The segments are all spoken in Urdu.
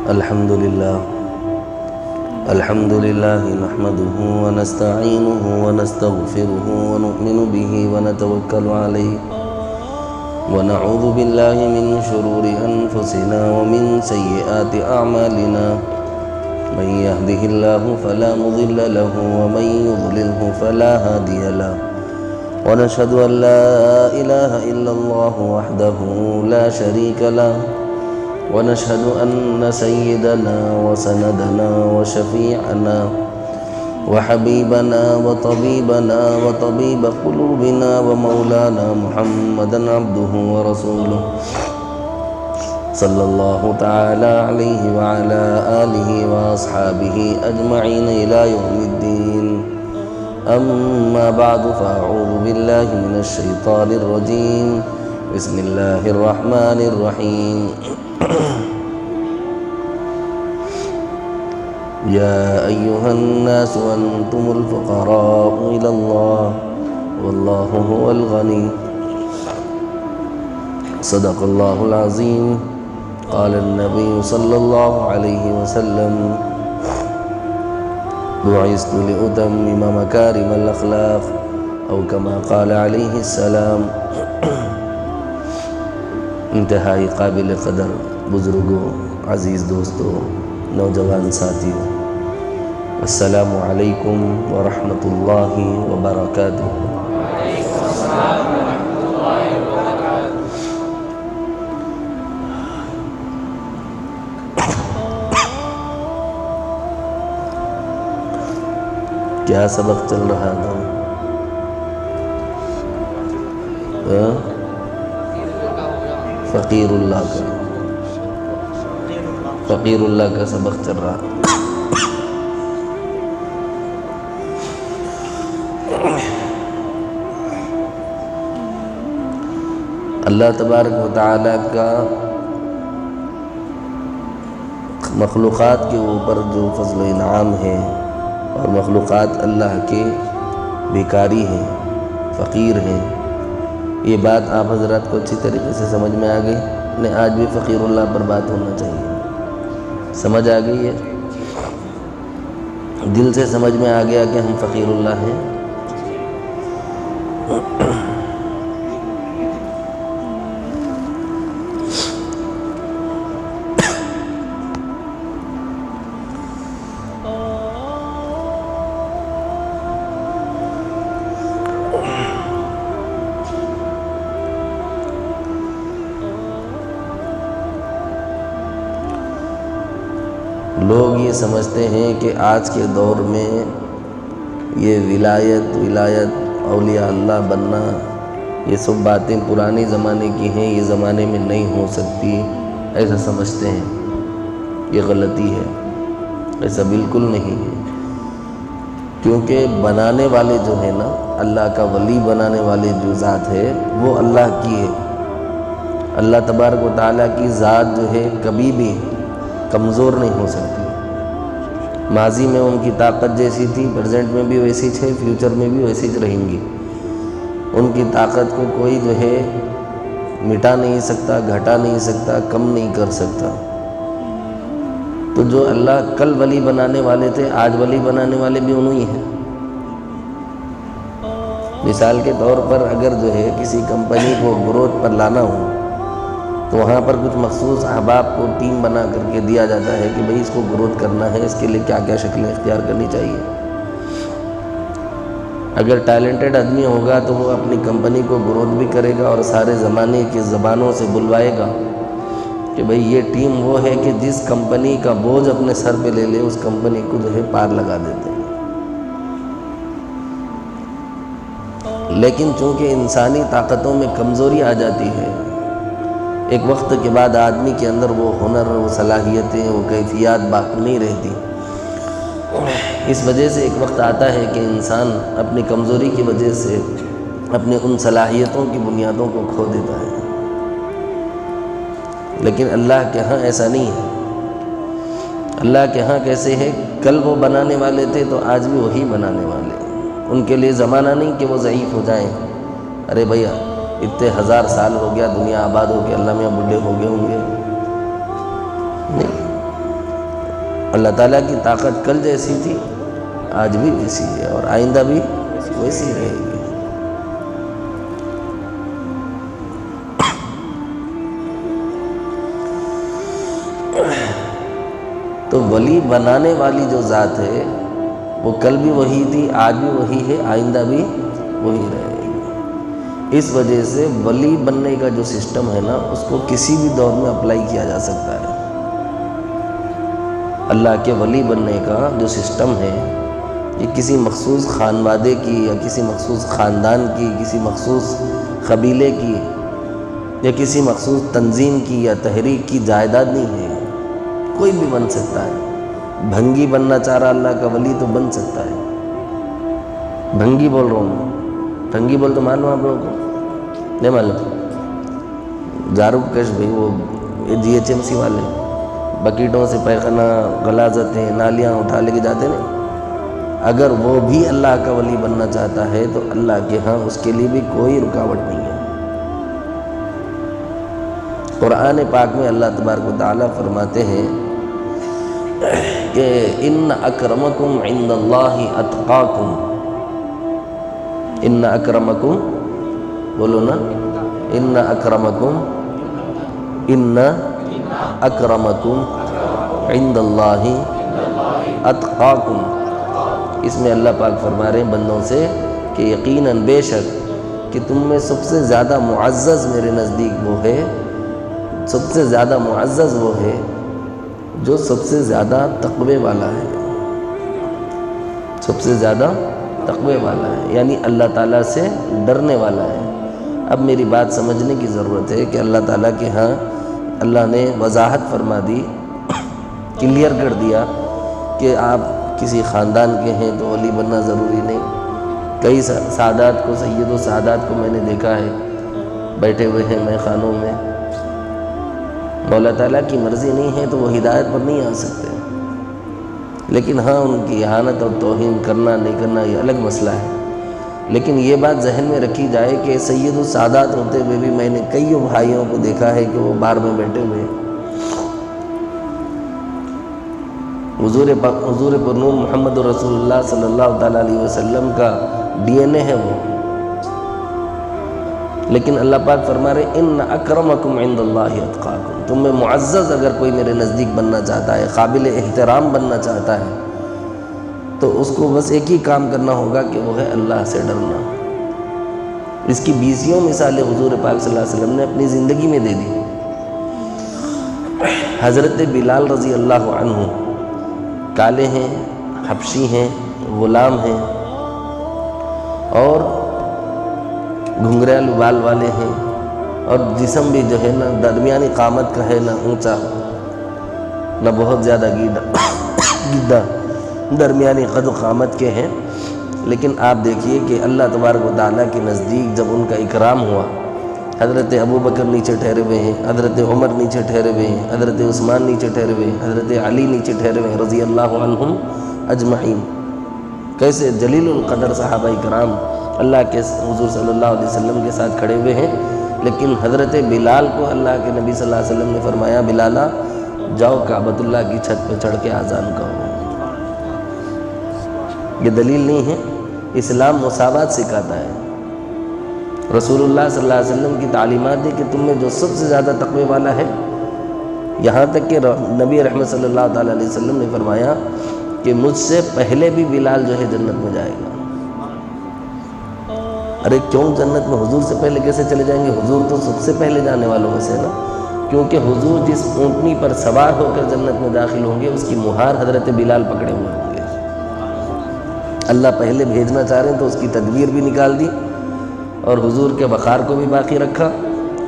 الحمد لله نحمده ونستعينه ونستغفره ونؤمن به ونتوكل عليه ونعوذ بالله من شرور أنفسنا ومن سيئات أعمالنا من يهده الله فلا مضل له ومن يضلله فلا هادي له ونشهد أن لا إله إلا الله وحده لا شريك له ونشهد أن سيدنا وسندنا وشفيعنا وحبيبنا وطبيبنا وطبيب قلوبنا ومولانا محمدا عبده ورسوله صلى الله تعالى عليه وعلى آله وأصحابه أجمعين إلى يوم الدين. أما بعد فأعوذ بالله من الشيطان الرجيم. بسم الله الرحمن الرحيم. يا أيها الناس أنتم الفقراء إلى الله والله هو الغني. صدق الله العظيم. قال النبي صلى الله عليه وسلم بعثت لأتمم مكارم الأخلاق أو كما قال عليه السلام. انتہائی قابل قدر بزرگوں، عزیز دوستوں، نوجوان ساتھیوں، السلام علیکم ورحمۃ اللہ وبرکاتہ. کیا سبق چل رہا تھا؟ فقیر اللہ کا سبق چل رہا. اللہ تبارک و تعالیٰ کا مخلوقات کے اوپر جو فضل و انعام ہے، اور مخلوقات اللہ کے بھکاری ہیں، فقیر ہیں، یہ بات آپ حضرات کو اچھی طریقے سے سمجھ میں آ گئی. نہیں آج بھی فقیر اللہ پر بات ہونا چاہیے. سمجھ آ گئی ہے؟ دل سے سمجھ میں آ گیا کہ ہم فقیر اللہ ہیں. لوگ یہ سمجھتے ہیں کہ آج کے دور میں یہ ولایت اولیاء اللہ بننا، یہ سب باتیں پرانے زمانے کی ہیں، یہ زمانے میں نہیں ہو سکتی، ایسا سمجھتے ہیں. یہ غلطی ہے، ایسا بالکل نہیں ہے. کیونکہ بنانے والے جو ہیں نا، اللہ کا ولی بنانے والے جو ذات ہے وہ اللہ کی ہے. اللہ تبارک و تعالیٰ کی ذات جو ہے کبھی بھی کمزور نہیں ہو سکتی. ماضی میں ان کی طاقت جیسی تھی، پریزنٹ میں بھی ویسی ہے، فیوچر میں بھی ویسی رہیں گی. ان کی طاقت کو کوئی جو ہے مٹا نہیں سکتا، گھٹا نہیں سکتا، کم نہیں کر سکتا. تو جو اللہ کل ولی بنانے والے تھے، آج ولی بنانے والے بھی انہی ہیں. مثال کے طور پر اگر جو ہے کسی کمپنی کو گروتھ پر لانا ہو تو وہاں پر کچھ مخصوص احباب کو ٹیم بنا کر کے دیا جاتا ہے کہ بھئی اس کو گروتھ کرنا ہے، اس کے لیے کیا کیا شکلیں اختیار کرنی چاہیے. اگر ٹیلنٹڈ آدمی ہوگا تو وہ اپنی کمپنی کو گروتھ بھی کرے گا اور سارے زمانے کی زبانوں سے بلوائے گا کہ بھئی یہ ٹیم وہ ہے کہ جس کمپنی کا بوجھ اپنے سر پہ لے لے، اس کمپنی کو جو ہے پار لگا دیتے ہیں. لیکن چونکہ انسانی طاقتوں میں کمزوری آ جاتی ہے، ایک وقت کے بعد آدمی کے اندر وہ ہنر، وہ صلاحیتیں، وہ کیفیات باقی نہیں رہتی. اس وجہ سے ایک وقت آتا ہے کہ انسان اپنی کمزوری کی وجہ سے اپنے ان صلاحیتوں کی بنیادوں کو کھو دیتا ہے. لیکن اللہ کے ہاں ایسا نہیں ہے. اللہ کے ہاں کیسے ہے؟ کل وہ بنانے والے تھے تو آج بھی وہی بنانے والے. ان کے لیے زمانہ نہیں کہ وہ ضعیف ہو جائیں. ارے بھیا اتنے ہزار سال ہو گیا، دنیا آباد ہو کے اللہ میاں بڈھے ہو گئے ہوں گے. نہیں، اللہ تعالیٰ کی طاقت کل جیسی تھی آج بھی ویسی ہے اور آئندہ بھی ویسی رہے گی۔ تو ولی بنانے والی جو ذات ہے وہ کل بھی وہی تھی، آج بھی وہی ہے، آئندہ بھی وہی رہے گی۔ اس وجہ سے ولی بننے کا جو سسٹم ہے نا، اس کو کسی بھی دور میں اپلائی کیا جا سکتا ہے۔ اللہ کے ولی بننے کا جو سسٹم ہے یہ کسی مخصوص خانوادے کی یا کسی مخصوص خاندان کی، کسی مخصوص قبیلے کی یا کسی مخصوص تنظیم کی یا تحریک کی جائیداد نہیں ہے، کوئی بھی بن سکتا ہے۔ بھنگی بننا چاہ رہا اللہ کا ولی تو بن سکتا ہے۔ بھنگی بول رہا ہوں میں، بھنگی بول تو معلوم آپ لوگوں کو نہیں معلوم؟ جاروب کش بھائی، وہ GHMC والے بکیٹوں سے پیخانہ غلاظتیں نالیاں اٹھا لے کے جاتے نا، اگر وہ بھی اللہ کا ولی بننا چاہتا ہے تو اللہ کے ہاں اس کے لیے بھی کوئی رکاوٹ نہیں ہے۔ قرآن پاک میں اللہ تبارک و تعالیٰ فرماتے ہیں کہ ان اکرمکم عند اللہ اتقاکم، ان اکرمکم، بولو نا، ان اکرمکم عند اللہ اتقاکم۔ اس میں اللہ پاک فرما رہے ہیں بندوں سے کہ یقیناً بے شک کہ تم میں سب سے زیادہ معزز میرے نزدیک وہ ہے، سب سے زیادہ معزز وہ ہے جو سب سے زیادہ تقوی والا ہے، سب سے زیادہ تقوی والا ہے، یعنی اللہ تعالیٰ سے ڈرنے والا ہے۔ اب میری بات سمجھنے کی ضرورت ہے کہ اللہ تعالیٰ کے ہاں اللہ نے وضاحت فرما دی، کلیئر کر دیا کہ آپ کسی خاندان کے ہیں تو ولی بننا ضروری نہیں۔ کئی سادات کو، سید و سادات کو میں نے دیکھا ہے بیٹھے ہوئے ہیں میں خانوں میں، مولا تعالیٰ کی مرضی نہیں ہے تو وہ ہدایت پر نہیں آ سکتے، لیکن ہاں ان کی اہانت اور توہین کرنا نہیں کرنا یہ الگ مسئلہ ہے۔ لیکن یہ بات ذہن میں رکھی جائے کہ سید و سادات ہوتے ہوئے بھی میں نے کئی بھائیوں کو دیکھا ہے کہ وہ بار میں بیٹھے ہوئے ہیں۔ حضور پر نور محمد رسول اللہ صلی اللہ تعالیٰ علیہ وسلم کا DNA ہے وہ، لیکن اللہ پاک فرما رہے ان اکرمکم عند اللہ اتقاکم، تم میں معزز اگر کوئی میرے نزدیک بننا چاہتا ہے، قابل احترام بننا چاہتا ہے، تو اس کو بس ایک ہی کام کرنا ہوگا کہ وہ ہے اللہ سے ڈرنا۔ اس کی 20 مثالیں حضور پاک صلی اللہ علیہ وسلم نے اپنی زندگی میں دے دی۔ حضرت بلال رضی اللہ عنہ کالے ہیں، حبشی ہیں، غلام ہیں اور گھنگریال بال والے ہیں، اور جسم بھی جو ہے نا درمیانی قامت کا ہے، نہ اونچا نہ بہت زیادہ گدھا، درمیانی قد و قامت کے ہیں۔ لیکن آپ دیکھیے کہ اللہ تبارک و تعالیٰ کے نزدیک جب ان کا اکرام ہوا، حضرت ابوبکر نیچے ٹھہرے ہوئے ہیں، حضرت عمر نیچے ٹھہرے ہوئے ہیں، حضرت عثمان نیچے ٹھہرے ہوئے ہیں، حضرت علی نیچے ٹھہرے ہوئے ہیں رضی اللہ عنہم اجمعین۔ کیسے جلیل القدر صحابہ کرام اللہ کے حضور صلی اللہ علیہ وسلم کے ساتھ کھڑے ہوئے ہیں، لیکن حضرت بلال کو اللہ کے نبی صلی اللہ علیہ وسلم نے فرمایا بلالا جاؤ کعبۃ اللہ کی چھت پہ چڑھ کے اذان کہو۔ یہ دلیل نہیں ہے، اسلام مساوات سکھاتا ہے۔ رسول اللہ صلی اللہ علیہ وسلم کی تعلیمات ہے کہ تم میں جو سب سے زیادہ تقوی والا ہے، یہاں تک کہ نبی رحمت صلی اللہ تعالیٰ علیہ وسلم نے فرمایا کہ مجھ سے پہلے بھی بلال جو ہے جنت میں جائے گا۔ ارے کیوں جنت میں؟ حضور سے پہلے کیسے چلے جائیں گے؟ حضور تو سب سے پہلے جانے والوں میں سے نا، کیونکہ حضور جس اونٹنی پر سوار ہو کر جنت میں داخل ہوں گے اس کی مہار حضرت بلال پکڑے ہوئے ہوں گے۔ اللہ پہلے بھیجنا چاہ رہے ہیں تو اس کی تدبیر بھی نکال دی اور حضور کے وقار کو بھی باقی رکھا،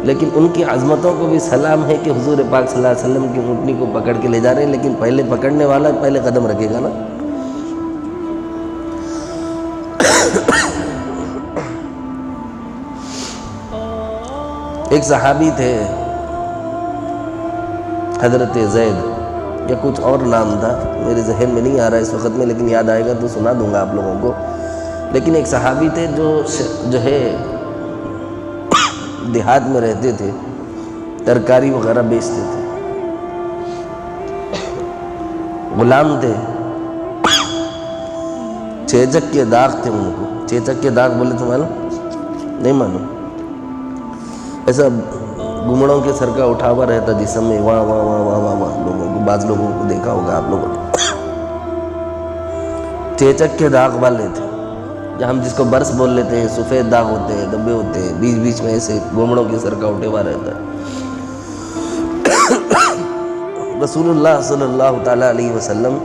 لیکن ان کی عظمتوں کو بھی سلام ہے کہ حضور پاک صلی اللہ علیہ وسلم کی اونٹنی کو پکڑ کے لے جا رہے ہیں، لیکن پہلے پکڑنے والا پہلے قدم رکھے گا نا۔ ایک صحابی تھے حضرت زید یا کچھ اور نام تھا، میرے ذہن میں نہیں آ رہا اس وقت میں، لیکن یاد آئے گا تو سنا دوں گا آپ لوگوں کو۔ لیکن ایک صحابی تھے جو ہے دیہات میں رہتے تھے، ترکاری وغیرہ بیچتے تھے، غلام تھے، چیچک کے داغ تھے ان کو. چیچک کے داغ بولے تو معلوم نہیں؟ معلوم. ایسا گھمڑوں کے سر کا اٹھا ہوا رہتا جسم میں، واہ واہ واہ واہ واہ واہ. لوگوں کو، بعض لوگوں کو دیکھا ہوگا آپ لوگوں نے. چیچک کے داغ والے تھے، جو ہم جس کو برس بول لیتے ہیں. سفید داغ ہوتے ہیں، دبے ہوتے ہیں، بیچ بیچ میں ایسے گھمڑوں کے سر کا اٹھے ہوا رہتا ہے. رسول اللہ صلی اللہ تعالیٰ علیہ وسلم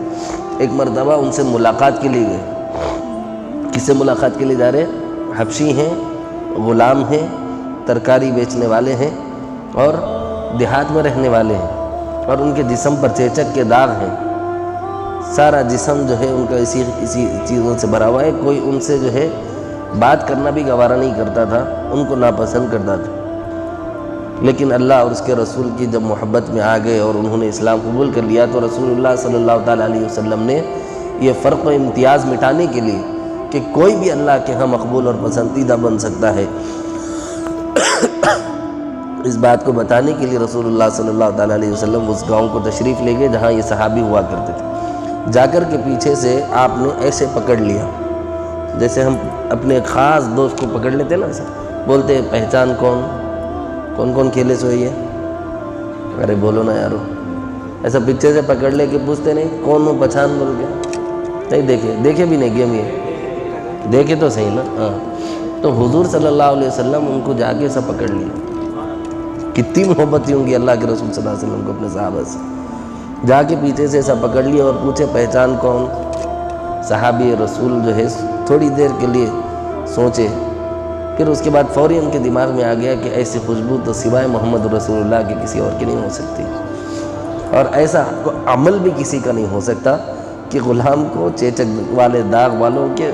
ایک مرتبہ ان سے ملاقات کے لیے گئے. کس سے ملاقات کے لیے جا رہے؟ حبشی ہیں، غلام ہیں، ترکاری بیچنے والے ہیں اور دیہات میں رہنے والے ہیں، اور ان کے جسم پر چیچک کے داغ ہیں. سارا جسم جو ہے ان کا اسی چیزوں سے بھرا ہوا ہے. کوئی ان سے جو ہے بات کرنا بھی گوارا نہیں کرتا تھا، ان کو ناپسند کرتا تھا. لیکن اللہ اور اس کے رسول کی جب محبت میں آ گئے اور انہوں نے اسلام قبول کر لیا، تو رسول اللہ صلی اللہ تعالیٰ علیہ وسلم نے یہ فرق و امتیاز مٹانے کے لیے کہ کوئی بھی اللہ کے ہاں مقبول اور پسندیدہ بن سکتا ہے، اس بات کو بتانے کے لیے رسول اللہ صلی اللہ تعالیٰ علیہ وسلم اس گاؤں کو تشریف لے گئے جہاں یہ صحابی ہوا کرتے تھے. جا کر کے پیچھے سے آپ نے ایسے پکڑ لیا جیسے ہم اپنے خاص دوست کو پکڑ لیتے نا. ایسا بولتے ہیں پہچان کون کون کھیلے سوئی ہے؟ ارے بولو نا یارو. ایسا پیچھے سے پکڑ لے کے پوچھتے نہیں کون ہو پہچان بول کے؟ نہیں دیکھے بھی نہیں گیم. یہ دیکھے تو صحیح نا. ہاں. تو حضور صلی اللہ علیہ وسلم ان کو جا کے ایسا پکڑ لیا. کتنی محبت ہوں گی اللہ کے رسول صلی اللہ علیہ وسلم کو اپنے صحابہ سے. جا کے پیچھے سے ایسا پکڑ لیا اور پوچھے پہچان کون؟ صحابی رسول جو ہے تھوڑی دیر کے لیے سوچے، پھر اس کے بعد فوری ان کے دماغ میں آ گیا کہ ایسی خوشبو تو سوائے محمد رسول اللہ کے کسی اور کی نہیں ہو سکتی، اور ایسا عمل بھی کسی کا نہیں ہو سکتا کہ غلام کو چیچک والے داغ والوں کے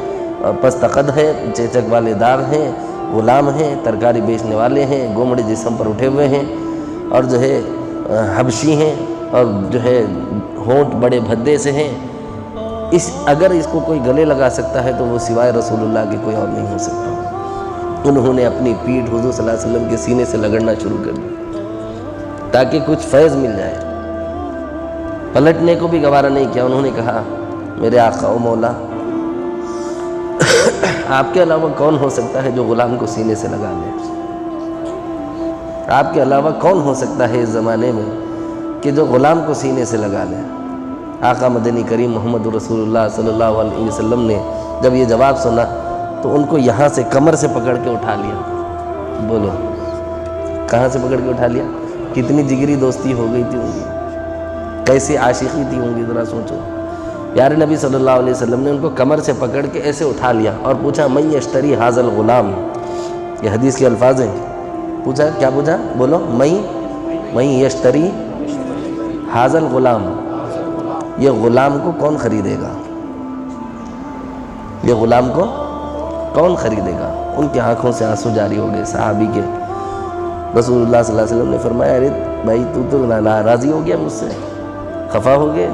پس قد ہے، چیچک والے داغ ہیں، غلام ہیں، ترکاری بیچنے والے ہیں، گومڑے جسم پر اٹھے ہوئے ہیں، اور جو ہے حبشی ہیں، اور جو ہے ہونٹ بڑے بھدے سے ہیں. اگر اس کو کوئی گلے لگا سکتا ہے تو وہ سوائے رسول اللہ کے کوئی اور نہیں ہو سکتا. انہوں نے اپنی پیٹھ حضور صلی اللہ علیہ وسلم کے سینے سے رگڑنا شروع کر دی تاکہ کچھ فیض مل جائے. پلٹنے کو بھی گوارا نہیں کیا. انہوں نے کہا میرے آقا و مولا، آپ کے علاوہ کون ہو سکتا ہے جو غلام کو سینے سے لگا لے؟ آپ کے علاوہ کون ہو سکتا ہے اس زمانے میں کہ جو غلام کو سینے سے لگا لے؟ آقا مدنی کریم محمد رسول اللہ صلی اللہ علیہ وسلم نے جب یہ جواب سنا تو ان کو یہاں سے کمر سے پکڑ کے اٹھا لیا. بولو کہاں سے پکڑ کے اٹھا لیا؟ کتنی جگری دوستی ہو گئی تھی ان کی، کیسی عاشقی تھی ان کی، ذرا سوچو. پیارے نبی صلی اللہ علیہ وسلم نے ان کو کمر سے پکڑ کے ایسے اٹھا لیا اور پوچھا من یشتری ھذا الغلام. یہ حدیث کے الفاظ ہیں. پوچھا کیا پوچھا؟ بولو من یشتری ھذا الغلام. یہ غلام کو کون خریدے گا؟ یہ غلام کو کون خریدے گا؟ ان کی آنکھوں سے آنسو جاری ہو گئے صحابی کے. رسول اللہ صلی اللہ علیہ وسلم نے فرمایا ارے بھائی تو ناراضی ہو گیا مجھ سے، خفا ہو گئے؟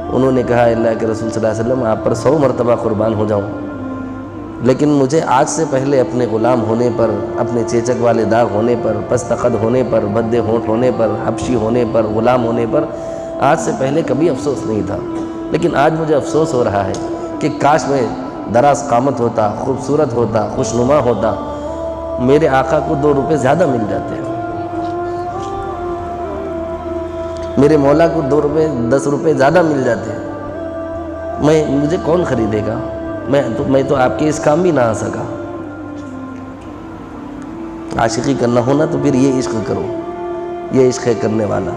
انہوں نے کہا اللہ کے رسول صلی اللہ علیہ وسلم آپ پر 100 مرتبہ قربان ہو جاؤں، لیکن مجھے آج سے پہلے اپنے غلام ہونے پر، اپنے چیچک والے داغ ہونے پر، پست قد ہونے پر، بھدے ہونٹ ہونے پر، حبشی ہونے پر، غلام ہونے پر آج سے پہلے کبھی افسوس نہیں تھا. لیکن آج مجھے افسوس ہو رہا ہے کہ کاش میں دراز قامت ہوتا، خوبصورت ہوتا، خوشنما ہوتا، میرے آقا کو 2 روپے زیادہ مل جاتے ہیں، میرے مولا کو 2 روپے 10 روپے زیادہ مل جاتے ہیں. مجھے کون خریدے گا؟ میں تو آپ کے اس کام بھی نہ آ سکا. عاشقی کرنا ہونا تو پھر یہ عشق کرو، یہ عشق ہے کرنے والا.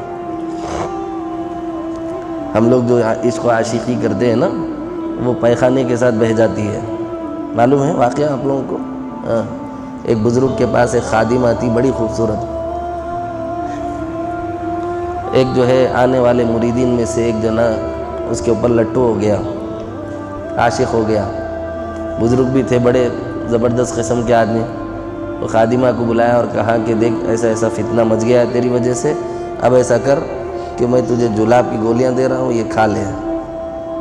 ہم لوگ جو عشق و عاشقی کرتے ہیں نا وہ پیخانے کے ساتھ بہہ جاتی ہے. معلوم ہے واقعہ آپ لوگوں کو؟ ایک بزرگ کے پاس ایک خادم آتی بڑی خوبصورت. ایک جو ہے آنے والے مریدین میں سے ایک جنا اس کے اوپر لٹو ہو گیا، عاشق ہو گیا. بزرگ بھی تھے بڑے زبردست قسم کے آدمی. وہ خادمہ کو بلایا اور کہا کہ دیکھ ایسا ایسا فتنہ مچ گیا ہے تیری وجہ سے، اب ایسا کر کہ میں تجھے جلاب کی گولیاں دے رہا ہوں، یہ کھا لے.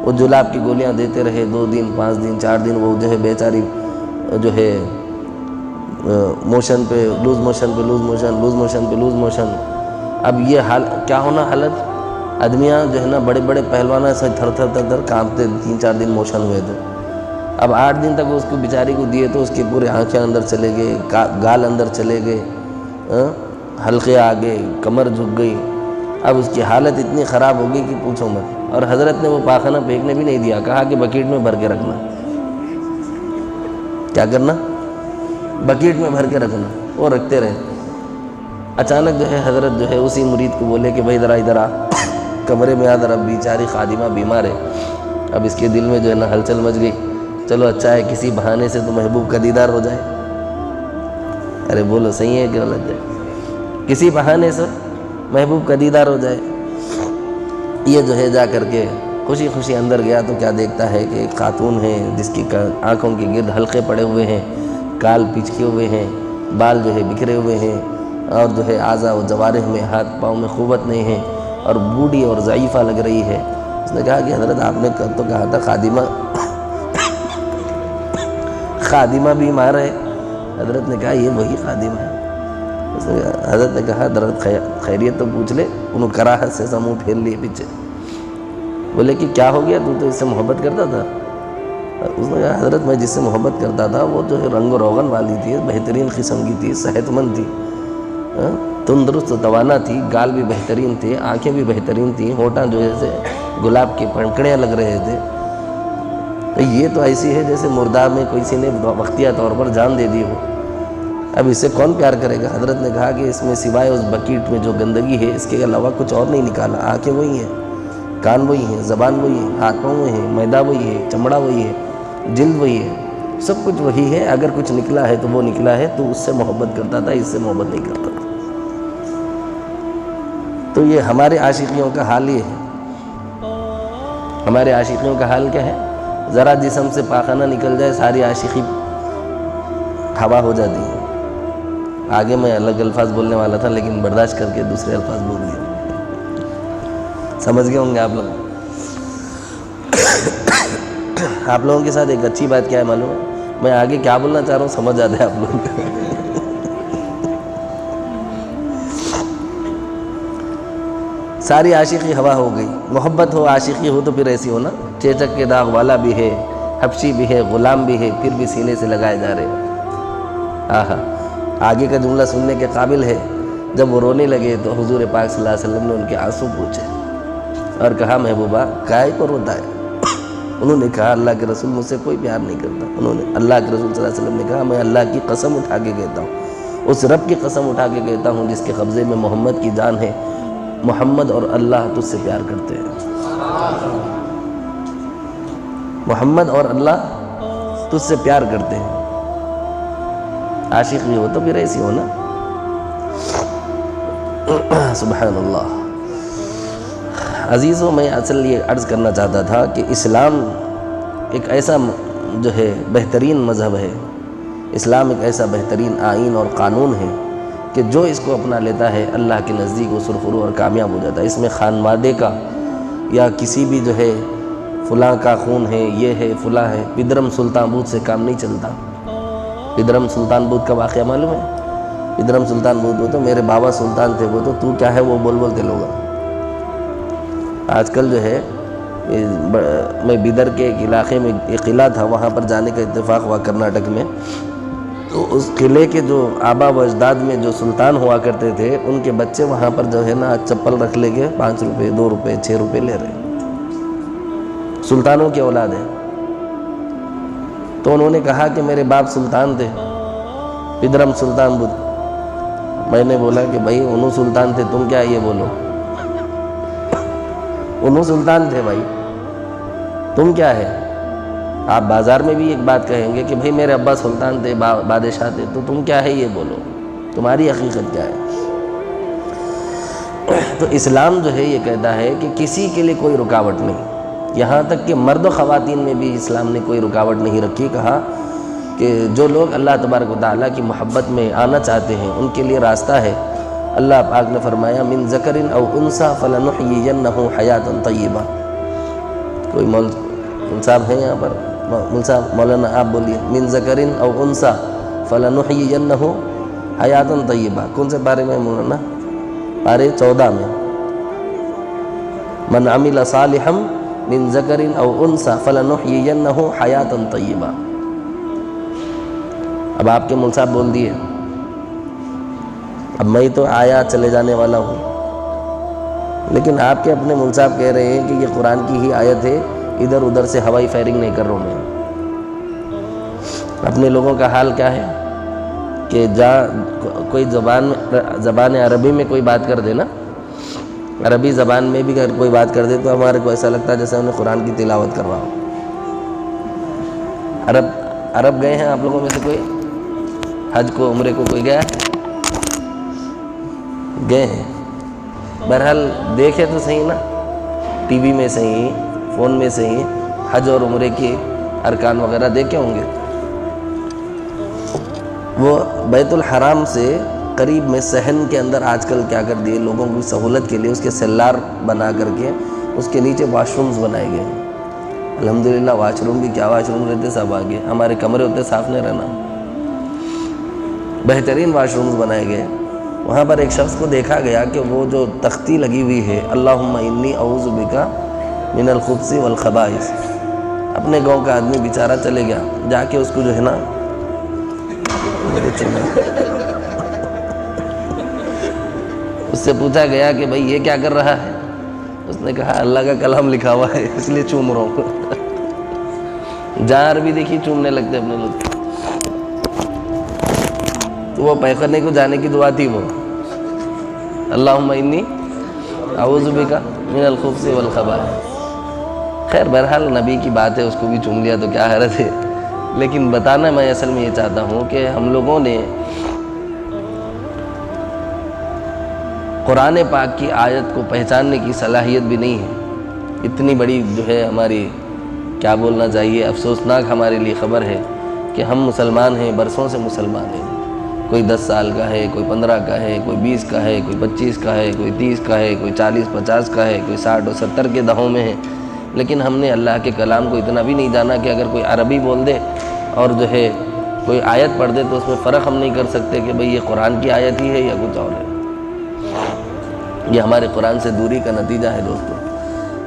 وہ جلاب کی گولیاں دیتے رہے 2 دن 5 دن 4 دن. وہ جو ہے بیچاری جو ہے موشن پہ لوز موشن پہ لوز موشن، لوز موشن پہ لوز موشن. اب یہ حال کیا ہونا حالت آدمیاں جو ہے نا بڑے بڑے پہلوانوں سے تھر تھر تھر تھر کانپتے، 3-4 دن موشن ہوئے تھے. اب 8 دن تک اس کو بیچاری کو دیے تو اس کے پورے آنکھیں اندر چلے گئے، گال اندر چلے گئے، حلقے آ گئے، کمر جھک گئی. اب اس کی حالت اتنی خراب ہو گئی کہ پوچھو مت. اور حضرت نے وہ پاخانہ پھینکنے بھی نہیں دیا، کہا کہ بکیٹ میں بھر کے رکھنا. کیا کرنا؟ بکیٹ میں بھر کے رکھنا. وہ رکھتے رہے. اچانک جو ہے حضرت جو ہے اسی مرید کو بولے کہ بھائی ذرا ادھر آ، کمرے میں آ ذرا، بیچاری خادمہ بیمار ہے. اب اس کے دل میں جو ہے نا ہلچل مچ گئی. چلو اچھا ہے کسی بہانے سے تو محبوب کا دیدار ہو جائے. ارے بولو صحیح ہے کہ غلط ہے؟ کسی بہانے سے محبوب کا دیدار ہو جائے. یہ جو ہے جا کر کے خوشی خوشی اندر گیا تو کیا دیکھتا ہے کہ ایک خاتون ہے جس کی آنکھوں کے گرد حلقے پڑے ہوئے ہیں، کال پچکے ہوئے ہیں، بال جو ہے بکھرے ہوئے ہیں، اور جو ہے اعضاء و جوارح میں، ہاتھ پاؤں میں قوت نہیں ہے، اور بوڑھی اور ضعیفہ لگ رہی ہے. اس نے کہا کہ حضرت آپ نے تو کہا تھا خادمہ بیمار ہے. حضرت نے کہا یہ وہی خادمہ ہے. حضرت نے کہا درد خیریت تو پوچھ لے. انہوں کراہت سے منہ پھیر لیے پیچھے. بولے کہ کیا ہو گیا، تو اس سے محبت کرتا تھا؟ اس نے کہا حضرت میں جس سے محبت کرتا تھا وہ جو ہے رنگ و روغن والی تھی، بہترین قسم کی تھی، صحت مند تھی، تندرست و توانا تھی، گال بھی بہترین تھے، آنکھیں بھی بہترین تھیں، ہونٹاں جو جیسے گلاب کے پنکڑیاں لگ رہے تھے. تو یہ تو ایسی ہے جیسے مردہ میں کسی نے وقتیہ طور پر جان دے دی ہو. اب اس سے کون پیار کرے گا؟ حضرت نے کہا کہ اس میں سوائے اس بکیٹ میں جو گندگی ہے اس کے علاوہ کچھ اور نہیں نکالا. آنکھیں وہی ہیں، کان وہی ہیں، زبان وہی ہے، ہاتھ پاؤں وہی ہیں، میدا وہی ہے، چمڑا وہی ہے، جلد وہی ہے، سب کچھ وہی ہے. اگر کچھ نکلا ہے تو وہ نکلا ہے تو اس سے محبت کرتا تھا، اس سے محبت نہیں کرتا تھا. تو یہ ہمارے عاشقیوں کا حال یہ ہے. ہمارے عاشقیوں کا حال کیا ہے؟ ذرا جسم سے پاخانہ نکل جائے ساری عاشقی ہوا ہو جاتی ہے. آگے میں الگ الفاظ بولنے والا تھا لیکن برداشت کر کے دوسرے الفاظ بول دیے. سمجھ گئے ہوں گے آپ لوگ. آپ لوگوں کے ساتھ ایک اچھی بات کیا ہے معلوم ہے؟ میں آگے کیا بولنا چاہ رہا ہوں سمجھ جاتا ہے آپ لوگوں کو. ساری عاشقی ہوا ہو گئی. محبت ہو، عاشقی ہو تو پھر ایسی ہو نا. چیچک کے داغ والا بھی ہے، حبشی بھی ہے، غلام بھی ہے، پھر بھی سینے سے لگائے جا رہے. آہا، آگے کا جملہ سننے کے قابل ہے. جب وہ رونے لگے تو حضور پاک صلی اللہ علیہ وسلم نے ان کے آنسو پوچھے اور کہا محبوبہ کائے کو روتا ہے؟ انہوں نے کہا اللہ کے رسول مجھ سے کوئی پیار نہیں کرتا. انہوں نے اللہ کے رسول صلی اللہ علیہ وسلم نے کہا میں اللہ کی قسم اٹھا کے کہتا ہوں، اس رب کی قسم اٹھا کے کہتا ہوں جس کے قبضے میں محمد کی جان ہے، محمد اور اللہ تجھ سے پیار کرتے ہیں. محمد اور اللہ تجھ سے پیار کرتے ہیں. عاشق نہیں ہو تو پھر ایسی ہو نا. سبحان اللہ. عزیزوں میں اصل یہ عرض کرنا چاہتا تھا کہ اسلام ایک ایسا جو ہے بہترین مذہب ہے، اسلام ایک ایسا بہترین آئین اور قانون ہے کہ جو اس کو اپنا لیتا ہے اللہ کے نزدیک وہ سرخرو اور کامیاب ہو جاتا ہے. اس میں خانوادے کا یا کسی بھی جو ہے فلاں کا خون ہے، یہ ہے، فلاں ہے. پدرم سلطان بود سے کام نہیں چلتا. پدرم سلطان بود کا واقعہ معلوم ہے؟ پدرم سلطان بود وہ تو میرے بابا سلطان تھے، وہ تو کیا ہے وہ بول بولتے لوگ. آج کل جو ہے میں بیدر کے ایک علاقے میں ایک قلعہ تھا، وہاں پر جانے کا اتفاق ہوا کرناٹک میں. تو اس قلعے کے جو آبا و اجداد میں جو سلطان ہوا کرتے تھے ان کے بچے وہاں پر جو ہے نا چپل رکھ لے کے 5 روپے 2 روپے 6 روپے لے رہے ہیں. سلطانوں کی اولاد ہے. تو انہوں نے کہا کہ میرے باپ سلطان تھے، پدرم سلطان بود. میں نے بولا کہ بھائی انہوں سلطان تھے، تم کیا یہ بولو؟ انہوں سلطان تھے بھائی، تم کیا ہے؟ آپ بازار میں بھی ایک بات کہیں گے کہ بھائی میرے ابا سلطان تھے، بادشاہ تھے، تو تم کیا ہے یہ بولو، تمہاری حقیقت کیا ہے؟ تو اسلام جو ہے یہ کہتا ہے کہ کسی کے لیے کوئی رکاوٹ نہیں. یہاں تک کہ مرد و خواتین میں بھی اسلام نے کوئی رکاوٹ نہیں رکھی. کہا کہ جو لوگ اللہ تبارک و تعالیٰ کی محبت میں آنا چاہتے ہیں ان کے لیے راستہ ہے. اللہ پاک نے فرمایا من ذکر او انثی فلنحیینہ حیاتا طیبہ. کوئی مول صاحب ہیں یہاں پر؟ مول صاحب مولانا آپ بولیے. من ذکر او انثی فلنحیینہ حیاتا طیبہ. کون سے پارے میں مولانا؟ پارے 14 میں. من عمل صالحا من ذکر او انثى فلنحيينه حیاتا طیبہ۔ اب آپ کے مول صاحب بول دیے، اب میں تو آیا چلے جانے والا ہوں، لیکن آپ کے اپنے مول صاحب کہہ رہے ہیں کہ یہ قرآن کی ہی آیت ہے، ادھر ادھر سے ہوائی فائرنگ نہیں کر رہا ہوں میں۔ اپنے لوگوں کا حال کیا ہے کہ کوئی زبان عربی میں کوئی بات کر دے نا، عربی زبان میں بھی اگر کوئی بات کر دے تو ہمارے کو ایسا لگتا ہے جیسے انہیں قرآن کی تلاوت کرواؤ۔ عرب گئے ہیں آپ لوگوں میں سے کوئی؟ حج کو، عمرے کو کوئی گیا ہے؟ گئے ہیں؟ بہرحال دیکھے تو صحیح نا، ٹی وی میں صحیح، فون میں صحیح، حج اور عمرے کے ارکان وغیرہ دیکھے ہوں گے۔ وہ بیت الحرام سے قریب میں صحن کے اندر آج کل کیا کر دیے لوگوں کی سہولت کے لیے، اس کے سیلار بنا کر کے اس کے نیچے واش رومز بنائے گئے ہیں۔ الحمدللہ واش روم بھی کیا واش روم رہتے، سب آگے ہمارے کمرے ہوتے صاف نہیں رہنا، بہترین واش رومز بنائے گئے۔ وہاں پر ایک شخص کو دیکھا گیا کہ وہ جو تختی لگی ہوئی ہے اللہم انی اعوذ بک من الخبث والخبائث، اپنے گاؤں کا آدمی بیچارہ چلے گیا، جا کے اس کو جو ہے نا اس سے پوچھا گیا کہ بھائی یہ کیا کر رہا ہے؟ اس نے کہا اللہ کا کلام لکھا ہوا ہے اس لیے چوم رہا ہوں۔ جہاں عربی دیکھی چومنے لگتے اپنے لوگ۔ تو وہ پیخانے کو جانے کی دعا تھی، وہ اللہم انی اعوذ بک من الخبث والخبائث۔ خیر بہرحال نبی کی بات ہے، اس کو بھی چوم لیا تو کیا حیرت ہے، لیکن بتانا میں اصل میں یہ چاہتا ہوں کہ ہم لوگوں نے قرآن پاک کی آیت کو پہچاننے کی صلاحیت بھی نہیں ہے۔ اتنی بڑی جو ہے ہماری کیا بولنا چاہیے، افسوسناک ہمارے لیے خبر ہے کہ ہم مسلمان ہیں، برسوں سے مسلمان ہیں۔ کوئی 10 سال کا ہے، کوئی 15 کا ہے، کوئی 20 کا ہے، کوئی 25 کا ہے، کوئی 30 کا ہے، کوئی 40-50 کا ہے، کوئی 60 اور 70 کے دہوں میں ہے، لیکن ہم نے اللہ کے کلام کو اتنا بھی نہیں جانا کہ اگر کوئی عربی بول دے اور جو ہے کوئی آیت پڑھ دے تو اس میں فرق ہم نہیں کر سکتے کہ بھئی یہ قرآن کی آیت ہی ہے یا کچھ اور ہے۔ یہ ہمارے قرآن سے دوری کا نتیجہ ہے دوستو۔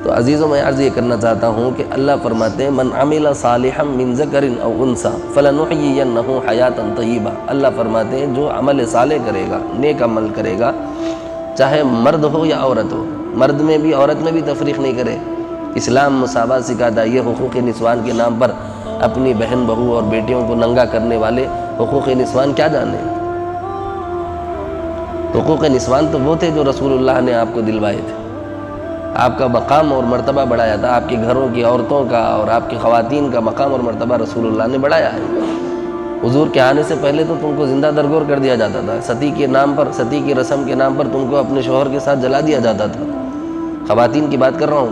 تو عزیزوں میں عرض یہ کرنا چاہتا ہوں کہ اللہ فرماتے ہیں من عمل صالحا من ذکر او انثى فلنحيينه حیاتا طیبہ۔ اللہ فرماتے ہیں جو عمل صالح کرے گا، نیک عمل کرے گا، چاہے مرد ہو یا عورت ہو، مرد میں بھی عورت میں بھی تفریق نہیں کرے۔ اسلام مساوات سکھاتا ہے۔ یہ حقوق نسوان کے نام پر اپنی بہن بہو اور بیٹیوں کو ننگا کرنے والے حقوق نسوان کیا جانے؟ حقوق نسوان تو وہ تھے جو رسول اللہ نے آپ کو دلوائے تھے، آپ کا مقام اور مرتبہ بڑھایا تھا، آپ کے گھروں کی عورتوں کا اور آپ کی خواتین کا مقام اور مرتبہ رسول اللہ نے بڑھایا ہے۔ حضور کے آنے سے پہلے تو تم کو زندہ درگور کر دیا جاتا تھا، ستی کے نام پر، ستی کی رسم کے نام پر تم کو اپنے شوہر کے ساتھ جلا دیا جاتا تھا۔ خواتین کی بات کر رہا ہوں۔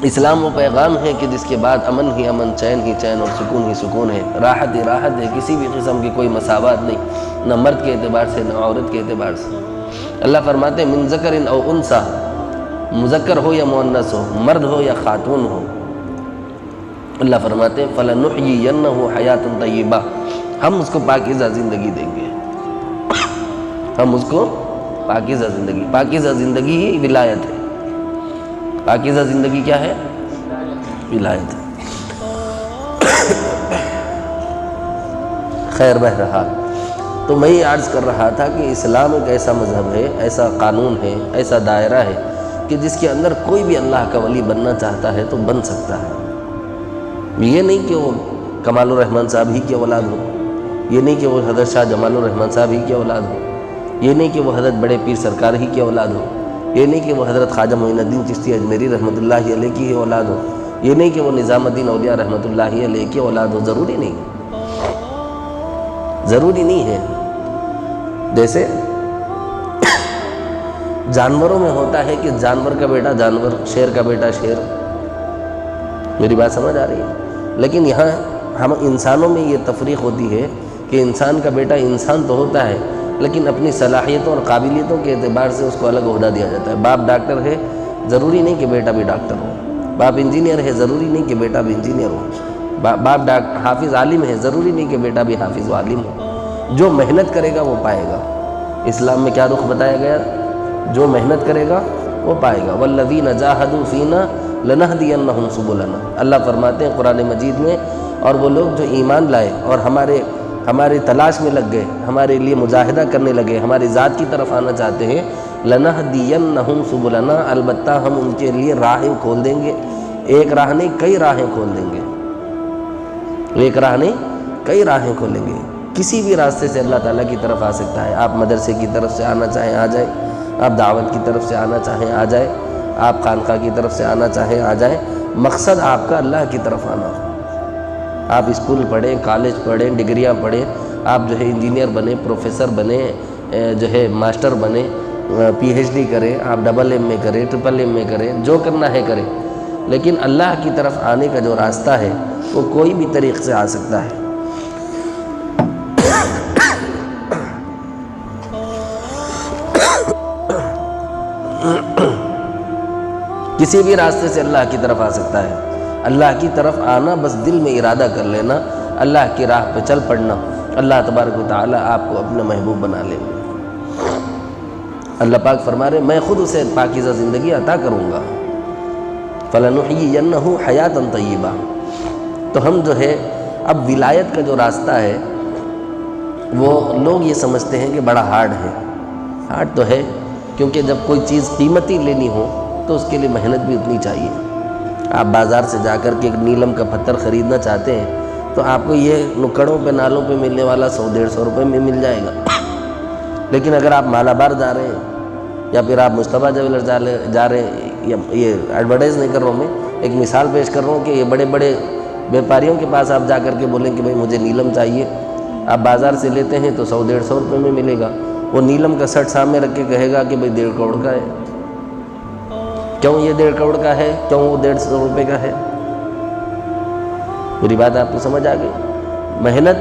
اسلام وہ پیغام ہے کہ جس کے بعد امن ہی امن، چین ہی چین اور سکون ہی سکون ہے، راحت ہی راحت ہے، کسی بھی قسم کی کوئی مساوات نہیں، نہ مرد کے اعتبار سے نہ عورت کے اعتبار سے۔ اللہ فرماتے ہیں من ذکر او انثى، مذکر ہو یا مؤنث ہو، مرد ہو یا خاتون ہو، اللہ فرماتے ہیں فلنحيينه حیاتا طیبہ، ہم اس کو پاکیزہ زندگی دیں گے، ہم اس کو پاکیزہ زندگی۔ پاکیزہ زندگی ہی ولایت ہے۔ پاکیزہ زندگی کیا ہے؟ ولایت ہے۔ خیر بہرحال تو میں یہ عرض کر رہا تھا کہ اسلام ایک ایسا مذہب ہے، ایسا قانون ہے، ایسا دائرہ ہے کہ جس کے اندر کوئی بھی اللہ کا ولی بننا چاہتا ہے تو بن سکتا ہے۔ یہ نہیں کہ وہ کمال الرحمن صاحب ہی کی اولاد ہو، یہ نہیں کہ وہ حضرت شاہ جمال الرحمن صاحب ہی کی اولاد ہو، یہ نہیں کہ وہ حضرت بڑے پیر سرکار ہی کی اولاد ہو، یہ نہیں کہ وہ حضرت خواجہ معین الدین چشتی اجمیری رحمۃ اللہ علیہ کی ہی اولاد ہو، یہ نہیں کہ وہ نظام الدین اولیاء رحمۃ اللہ علیہ کی اولاد ہو۔ ضروری نہیں، ضروری نہیں ہے۔ جیسے جانوروں میں ہوتا ہے کہ جانور کا بیٹا جانور، شیر کا بیٹا شیر، میری بات سمجھ آ رہی ہے؟ لیکن یہاں ہم انسانوں میں یہ تفریق ہوتی ہے کہ انسان کا بیٹا انسان تو ہوتا ہے لیکن اپنی صلاحیتوں اور قابلیتوں کے اعتبار سے اس کو الگ عہدہ دیا جاتا ہے۔ باپ ڈاکٹر ہے، ضروری نہیں کہ بیٹا بھی ڈاکٹر ہو۔ باپ انجینئر ہے، ضروری نہیں کہ بیٹا بھی انجینئر ہو۔ باپ حافظ عالم ہے، ضروری نہیں کہ بیٹا بھی حافظ و عالم ہو۔ جو محنت کرے گا وہ پائے گا۔ اسلام میں کیا رخ بتایا گیا؟ جو محنت کرے گا وہ پائے گا۔ والذین جاہدوا فینا لنہدینہم سبلنا، اللہ فرماتے ہیں قرآن مجید میں، اور وہ لوگ جو ایمان لائے اور ہمارے تلاش میں لگ گئے، ہمارے لیے مجاہدہ کرنے لگے، ہماری ذات کی طرف آنا چاہتے ہیں، لنہدینہم سبلنا، البتہ ہم ان کے لیے راہیں کھول دیں گے۔ ایک راہ نہیں، کئی راہیں کھول دیں گے، ایک راہ نہیں کئی راہیں کھولیں گے۔ کسی بھی راستے سے اللہ تعالیٰ کی طرف آ سکتا ہے۔ آپ مدرسے کی طرف سے آنا چاہیں آ جائیں، آپ دعوت کی طرف سے آنا چاہیں آ جائیں، آپ خانقاہ کی طرف سے آنا چاہیں آ جائیں، مقصد آپ کا اللہ کی طرف آنا ہو۔ آپ اسکول پڑھیں، کالج پڑھیں، ڈگریاں پڑھیں، آپ جو ہے انجینئر بنیں، پروفیسر بنیں، جو ہے ماسٹر بنیں، پی ایچ ڈی کریں، آپ ڈبل ایم میں کریں، ٹرپل ایم میں کریں، جو کرنا ہے کریں، لیکن اللہ کی طرف آنے کا جو راستہ ہے وہ کوئی بھی طریق سے آ سکتا ہے۔ کسی بھی راستے سے اللہ کی طرف آ سکتا ہے۔ اللہ کی طرف آنا، بس دل میں ارادہ کر لینا، اللہ کی راہ پہ چل پڑنا، اللہ تبارک و تعالیٰ آپ کو اپنا محبوب بنا لیں گے۔ اللہ پاک فرما رہے میں خود اسے پاکیزہ زندگی عطا کروں گا، فَلَنُحْيِيَنَّهُ حَيَاةً طَيِّبَةً۔ تو ہم جو ہے اب ولایت کا جو راستہ ہے وہ لوگ یہ سمجھتے ہیں کہ بڑا ہارڈ ہے۔ ہارڈ تو ہے، کیونکہ جب کوئی چیز قیمتی لینی ہو تو اس کے لیے محنت بھی اتنی چاہیے۔ آپ بازار سے جا کر کے ایک نیلم کا پتھر خریدنا چاہتے ہیں تو آپ کو یہ نکڑوں پہ نالوں پہ ملنے والا 100-150 روپے میں مل جائے گا، لیکن اگر آپ مالابار جا رہے ہیں یا پھر آپ مصطفیٰ جیولر جا رہے ہیں، یا یہ ایڈورٹائز نہیں کر رہا ہوں، میں ایک مثال پیش کر رہا ہوں کہ یہ بڑے بڑے بیپاریوں کے پاس آپ جا کر کے بولیں کہ بھائی مجھے نیلم چاہیے، آپ بازار سے لیتے ہیں تو 100-150 روپے میں ملے گا، وہ نیلم کا سیٹ سامنے رکھ کے کہے گا کہ بھائی 1.5 کروڑ کا ہے۔ کیوں یہ 1.5 کروڑ کا ہے؟ کیوں وہ 150 روپے کا ہے؟ میری بات آپ کو سمجھ آ گئی؟ محنت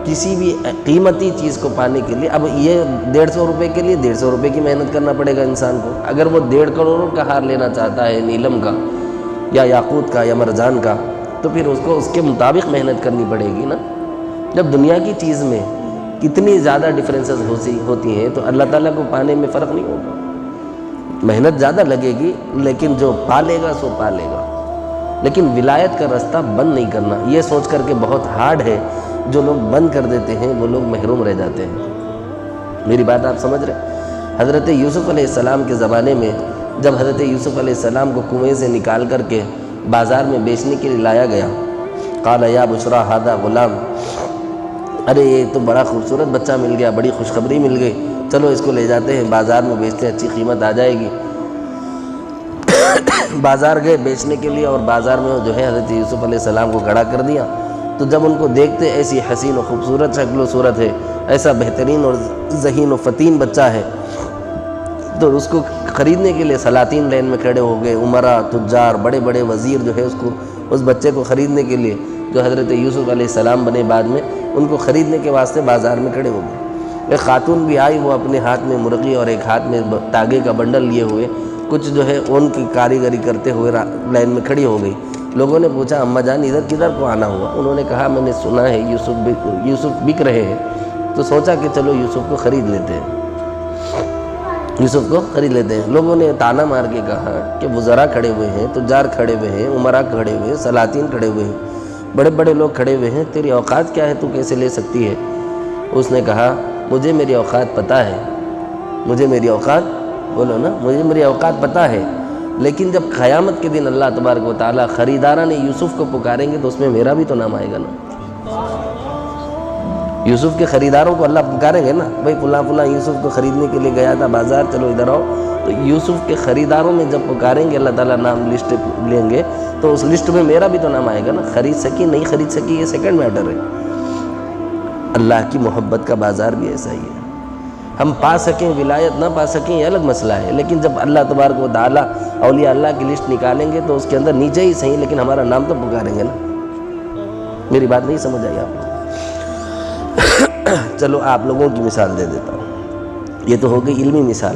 کسی بھی قیمتی چیز کو پانے کے لیے، اب یہ 150 روپے کے لیے 150 روپے کی محنت کرنا پڑے گا انسان کو۔ اگر وہ 1.5 کروڑ کا ہار لینا چاہتا ہے نیلم کا یا یاقوت کا یا مرجان کا، تو پھر اس کو اس کے مطابق محنت کرنی پڑے گی نا۔ جب دنیا کی چیز میں کتنی زیادہ ڈفرینسز ہوتی ہیں تو اللہ تعالیٰ کو پانے میں فرق نہیں ہوگا۔ محنت زیادہ لگے گی لیکن جو پالے گا سو پالے گا۔ لیکن ولایت کا راستہ بند نہیں کرنا، یہ سوچ کر کے بہت ہارڈ ہے، جو لوگ بند کر دیتے ہیں وہ لوگ محروم رہ جاتے ہیں۔ میری بات آپ سمجھ رہے ہیں؟ حضرت یوسف علیہ السلام کے زمانے میں جب حضرت یوسف علیہ السلام کو کنویں سے نکال کر کے بازار میں بیچنے کے لیے لایا گیا، قال یا بشریٰ ھذا غلام، ارے یہ تو بڑا خوبصورت بچہ مل گیا، بڑی خوشخبری مل گئی، چلو اس کو لے جاتے ہیں بازار میں بیچتے ہیں، اچھی قیمت آ جائے گی۔ بازار گئے بیچنے کے لیے، اور بازار میں جو ہے حضرت یوسف علیہ السلام کو کھڑا کر دیا، تو جب ان کو دیکھتے ایسی حسین و خوبصورت شکل و صورت ہے، ایسا بہترین اور ذہین و فتین بچہ ہے، تو اس کو خریدنے کے لیے سلاطین لائن میں کھڑے ہو گئے، امراء، تجار، بڑے بڑے وزیر جو ہے اس بچے کو خریدنے کے لیے، جو حضرت یوسف علیہ السلام بنے بعد میں، ان کو خریدنے کے واسطے بازار میں کھڑے ہو گئے۔ ایک خاتون بھی آئی، وہ اپنے ہاتھ میں مرغی اور ایک ہاتھ میں تاگے کا بنڈل لیے ہوئے، کچھ جو ہے ان کی کاریگری کرتے ہوئے لائن میں کھڑی ہو گئی۔ لوگوں نے پوچھا اماں جان ادھر کدھر کو آنا ہوا؟ انہوں نے کہا میں نے سنا ہے یوسف بک رہے ہیں، تو سوچا کہ چلو یوسف کو خرید لیتے ہیں، یوسف کو خرید لیتے ہیں۔ لوگوں نے تانا مار کے کہا کہ وزراء کھڑے ہوئے ہیں، تجار کھڑے ہوئے ہیں، امراء کھڑے ہوئے ہیں، سلاطین کھڑے ہوئے ہیں، بڑے بڑے لوگ کھڑے ہوئے ہیں، تیری اوقات کیا ہے، تو کیسے لے سکتی ہے؟ اس نے کہا مجھے میری اوقات پتہ ہے، مجھے میری اوقات، بولو نا، مجھے میری اوقات پتہ ہے، لیکن جب قیامت کے دن اللہ تبارک و تعالیٰ خریداران یوسف کو پکاریں گے تو اس میں میرا بھی تو نام آئے گا نا۔ یوسف کے خریداروں کو اللہ پکاریں گے نا، بھائی فلاں فلاں یوسف کو خریدنے کے لیے گیا تھا بازار، چلو ادھر آؤ، تو یوسف کے خریداروں میں جب پکاریں گے اللہ تعالیٰ نام لسٹ لیں گے تو اس لسٹ میں میرا بھی تو نام آئے گا نا۔ خرید سکی نہیں خرید سکی یہ سیکنڈ میٹر ہے، اللہ کی محبت کا بازار بھی ایسا ہی ہے۔ ہم پا سکیں ولایت نہ پا سکیں یہ الگ مسئلہ ہے، لیکن جب اللہ تبارک و تعالیٰ اولیاء اللہ کی لسٹ نکالیں گے تو اس کے اندر نیچے ہی صحیح لیکن ہمارا نام تو پکاریں گے نا۔ میری بات نہیں سمجھ آئی آپ کو؟ چلو آپ لوگوں کی مثال دے دیتا ہوں، یہ تو ہو گئی علمی مثال۔